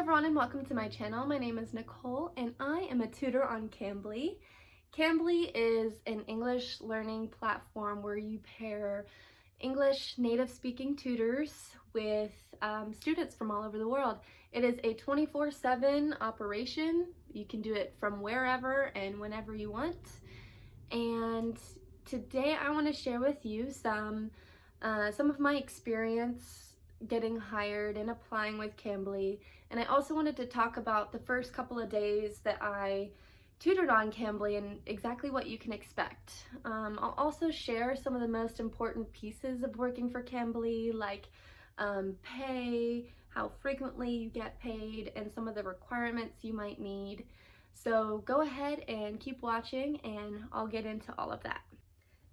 everyone and welcome to my channel. My name is Nicole and I am a tutor on Cambly. Cambly is an English learning platform where you pair English native speaking tutors with students from all over the world. It is a 24/7 operation. You can do it from wherever and whenever you want. And today I want to share with you some of my experience getting hired and applying with Cambly, and I also wanted to talk about the first couple of days that I tutored on Cambly and exactly what you can expect. I'll also share some of the most important pieces of working for Cambly, like pay, how frequently you get paid, and some of the requirements you might need. So go ahead and keep watching and I'll get into all of that.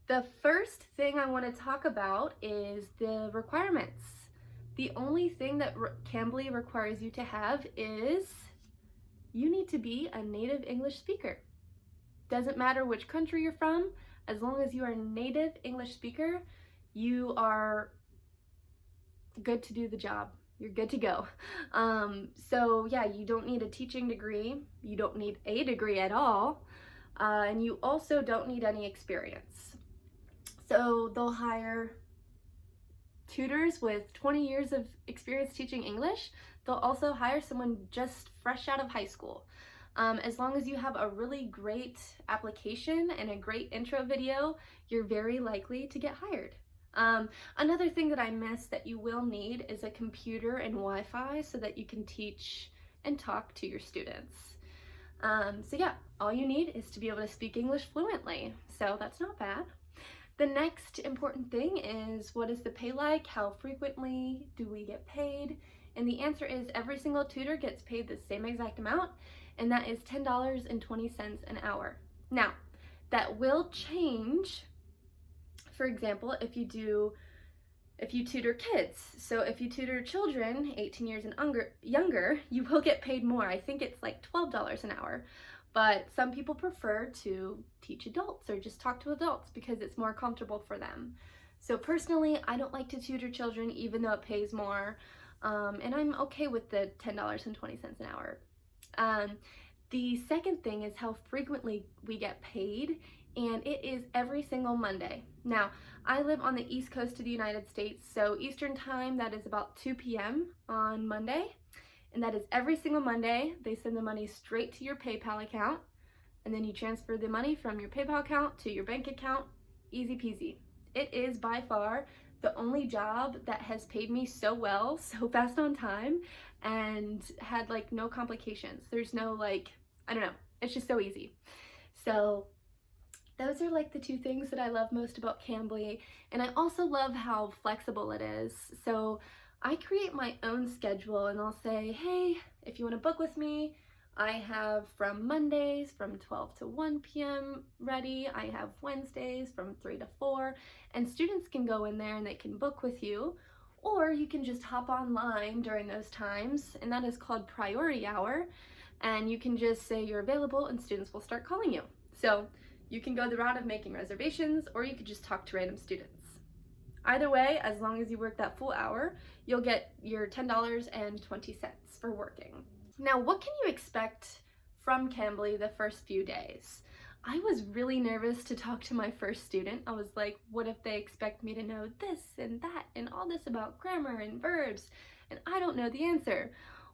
The first thing I want to talk about is the requirements. The only thing that Cambly requires you to have is you need to be a native English speaker. Doesn't matter which country you're from, as long as you are a native English speaker, you are good to do the job. You're good to go. So yeah, you don't need a teaching degree, you don't need a degree at all, and you also don't need any experience. So they'll hire tutors with 20 years of experience teaching English. They'll also hire someone just fresh out of high school. As long as you have a really great application and a great intro video, you're very likely to get hired. Another thing that I missed that you will need is a computer and Wi-Fi so that you can teach and talk to your students. So yeah, all you need is to be able to speak English fluently. So that's not bad. The next important thing is, what is the pay like? How frequently do we get paid? And the answer is every single tutor gets paid the same exact amount, and that is $10.20 an hour. Now, that will change, for example, if you tutor kids. So if you tutor children 18 years and younger, you will get paid more. I think it's like $12 an hour. But some people prefer to teach adults or just talk to adults because it's more comfortable for them. So personally, I don't like to tutor children even though it pays more, and I'm okay with the $10.20 an hour. The second thing is how frequently we get paid, and it is every single Monday. Now, I live on the East Coast of the United States, so Eastern time, that is about 2 p.m. on Monday. And that is every single Monday. They send the money straight to your PayPal account, and then you transfer the money from your PayPal account to your bank account. Easy peasy. It is by far the only job that has paid me so well, so fast on time, and had like no complications. There's no like, I don't know, it's just so easy. So those are like the two things that I love most about Cambly, and I also love how flexible it is. So I create my own schedule and I'll say, hey, if you want to book with me, I have from Mondays from 12 to 1 p.m. ready. I have Wednesdays from 3 to 4, and students can go in there and they can book with you, or you can just hop online during those times, and that is called priority hour, and you can just say you're available and students will start calling you. So you can go the route of making reservations, or you could just talk to random students. Either way, as long as you work that full hour, you'll get your $10.20 for working. Now, what can you expect from Cambly the first few days? I was really nervous to talk to my first student. I was like, what if they expect me to know this and that and all this about grammar and verbs, and I don't know the answer?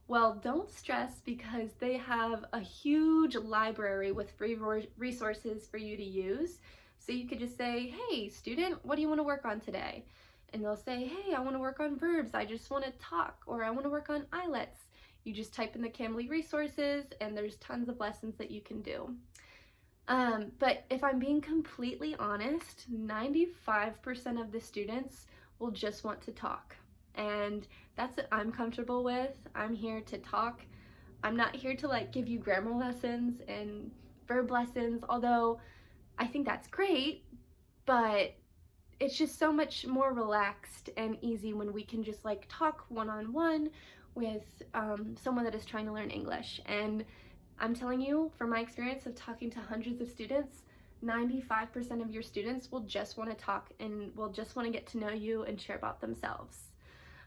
Well, don't stress, because they have a huge library with free resources for you to use. So you could just say, hey student, what do you want to work on today? And they'll say, hey, I want to work on verbs, I just want to talk, or I want to work on IELTS. You just type in the Cambly resources and there's tons of lessons that you can do. But if I'm being completely honest, 95% of the students will just want to talk. And that's what I'm comfortable with. I'm here to talk. I'm not here to like give you grammar lessons and verb lessons, although I think that's great, but it's just so much more relaxed and easy when we can just like talk one-on-one with someone that is trying to learn English. And I'm telling you, from my experience of talking to hundreds of students, 95% of your students will just want to talk and will just want to get to know you and share about themselves.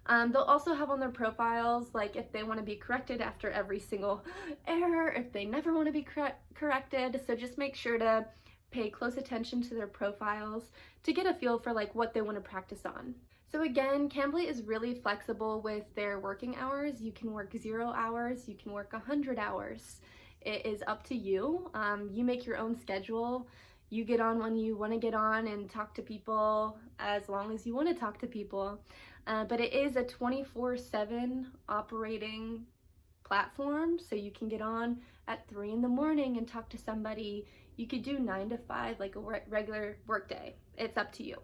They'll also have on their profiles, like if they want to be corrected after every single error, if they never want to be corrected. So just make sure to pay close attention to their profiles to get a feel for like what they want to practice on. So again, Cambly is really flexible with their working hours. You can work 0 hours, you can work 100 hours. It is up to you. You make your own schedule. You get on when you want to get on and talk to people as long as you want to talk to people. But it is a 24/7 operating platform, so you can get on at 3 in the morning and talk to somebody. You could do 9 to 5 like a regular work day. It's up to you.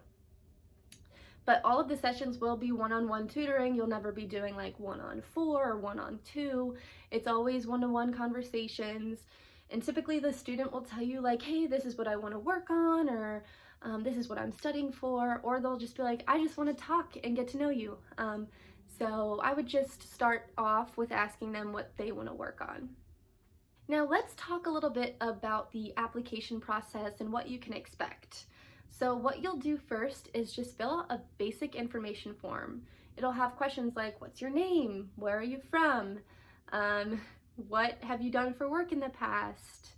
But all of the sessions will be one-on-one tutoring. You'll never be doing like 1-on-4 or 1-on-2. It's always one-to-one conversations. And typically the student will tell you like, hey, this is what I want to work on, or this is what I'm studying for, or they'll just be like, I just want to talk and get to know you. So I would just start off with asking them what they want to work on. Now let's talk a little bit about the application process and what you can expect. So what you'll do first is just fill out a basic information form. It'll have questions like, what's your name? Where are you from? What have you done for work in the past?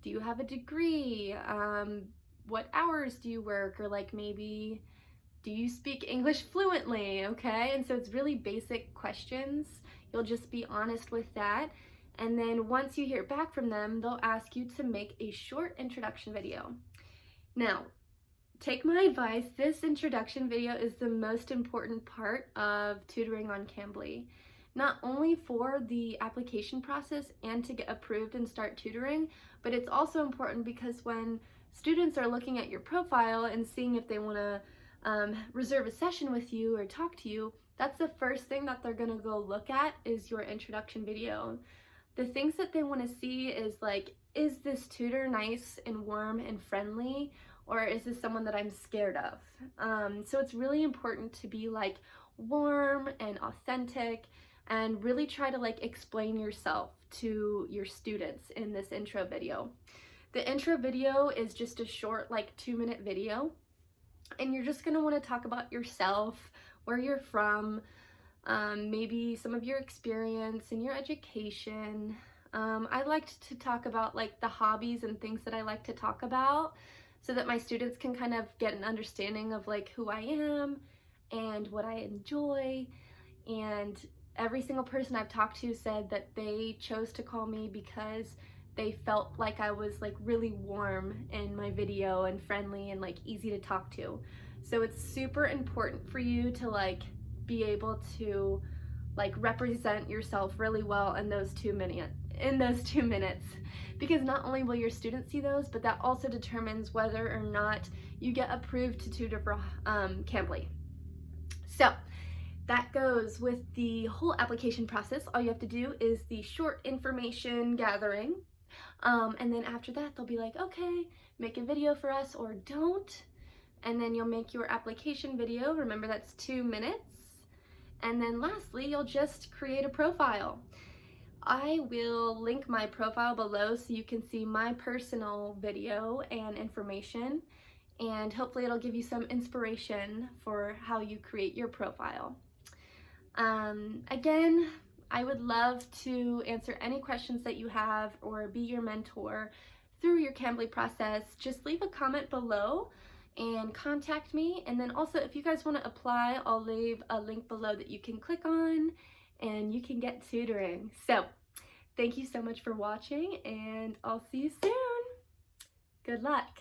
Do you have a degree? What hours do you work? Or like maybe, do you speak English fluently? Okay, and so it's really basic questions. You'll just be honest with that. And then once you hear back from them, they'll ask you to make a short introduction video. Now, take my advice, this introduction video is the most important part of tutoring on Cambly. Not only for the application process and to get approved and start tutoring, but it's also important because when students are looking at your profile and seeing if they want to reserve a session with you or talk to you, that's the first thing that they're going to go look at is your introduction video. The things that they want to see is like, is this tutor nice and warm and friendly? Or is this someone that I'm scared of? So it's really important to be like warm and authentic and really try to like explain yourself to your students in this intro video. The intro video is just a short like 2-minute video, and you're just gonna want to talk about yourself, where you're from, maybe some of your experience in your education. I liked to talk about like the hobbies and things that I like to talk about, so that my students can kind of get an understanding of like who I am and what I enjoy. And every single person I've talked to said that they chose to call me because they felt like I was like really warm in my video and friendly and like easy to talk to. So it's super important for you to like be able to like represent yourself really well in those 2 minutes, because not only will your students see those, but that also determines whether or not you get approved to tutor for Cambly. So that goes with the whole application process. All you have to do is the short information gathering, and then after that they'll be like, okay, make a video for us or don't, and then you'll make your application video. Remember, that's 2 minutes. And then lastly, you'll just create a profile. I will link my profile below so you can see my personal video and information, and hopefully it'll give you some inspiration for how you create your profile. Again, I would love to answer any questions that you have or be your mentor through your Cambly process. Just leave a comment below and contact me. And then also, if you guys want to apply, I'll leave a link below that you can click on and you can get tutoring. So thank you so much for watching, and I'll see you soon. Good luck.